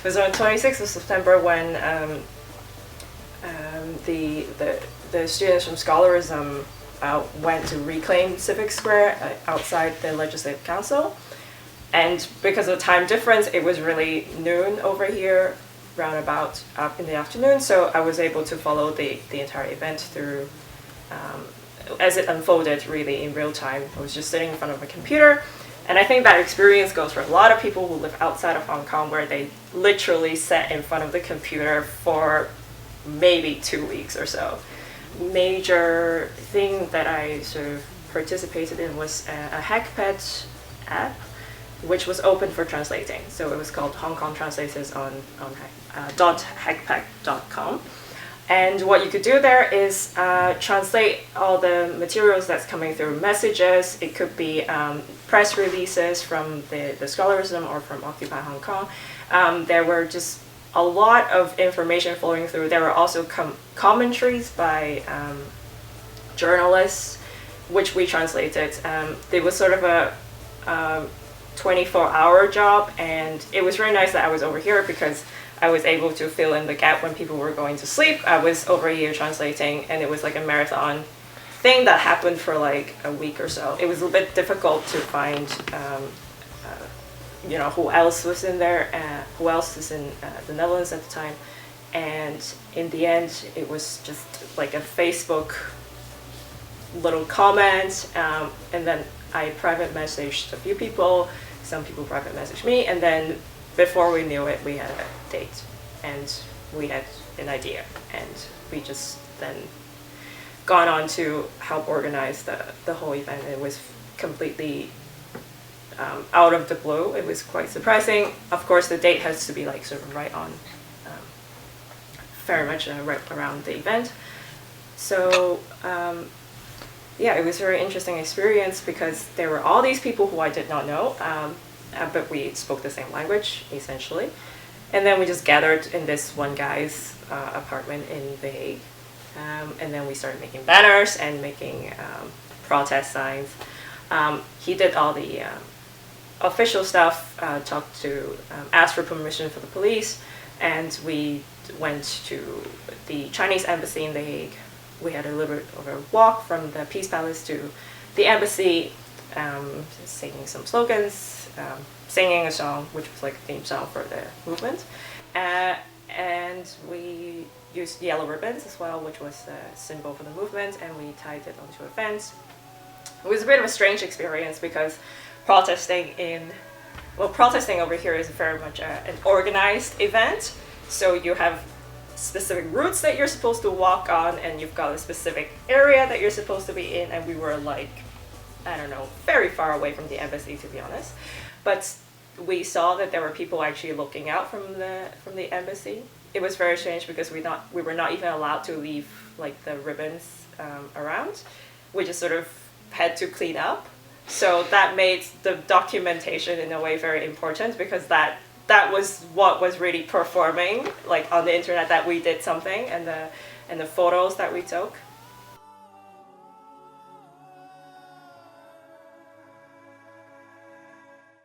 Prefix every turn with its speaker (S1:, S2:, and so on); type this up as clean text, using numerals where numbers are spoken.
S1: It was on 26th of September when the students from Scholarism went to reclaim Civic Square outside the Legislative Council. And because of the time difference, it was really noon over here, round about in the afternoon. So I was able to follow the entire event through as it unfolded really in real time. I was just sitting in front of a computer. And I think that experience goes for a lot of people who live outside of Hong Kong, where they literally sat in front of the computer for maybe 2 weeks or so. Major thing that I sort of participated in was a HackPad app, which was open for translating. So it was called Hong Kong Translators on .hackpack.com. And what you could do there is translate all the materials that's coming through, messages. It could be press releases from the Scholarism or from Occupy Hong Kong. There were just a lot of information flowing through. There were also commentaries by journalists, which we translated. It was sort of a 24-hour job, and it was very nice that I was over here because I was able to fill in the gap when people were going to sleep. I was over here translating, and it was like a marathon thing that happened for like a week or so. It was a bit difficult to find, who else was in there, who else is in the Netherlands at the time. And in the end, it was just like a Facebook little comment, and then I private messaged a few people, some people private messaged me, and then before we knew it, we had a date and we had an idea, and we just then gone on to help organize the whole event. It was completely out of the blue. It was quite surprising. Of course, the date has to be like sort of right on, very much right around the event. So yeah, it was a very interesting experience because there were all these people who I did not know, but we spoke the same language essentially. And then we just gathered in this one guy's apartment in The Hague. And then we started making banners and making protest signs. He did all the official stuff, asked for permission for the police, and we went to the Chinese embassy in The Hague. We had a little bit of a walk from the Peace Palace to the embassy, singing some slogans, singing a song, which was like a theme song for the movement. And we used yellow ribbons as well, which was a symbol for the movement, and we tied it onto a fence. It was a bit of a strange experience because protesting over here is very much an organized event. So you have specific routes that you're supposed to walk on, and you've got a specific area that you're supposed to be in, and we were like, I don't know, very far away from the embassy, to be honest. But we saw that there were people actually looking out from the embassy. It was very strange because we were not even allowed to leave like the ribbons around. We just sort of had to clean up. So that made the documentation in a way very important, because that was what was really performing like on the internet, that we did something, and the photos that we took.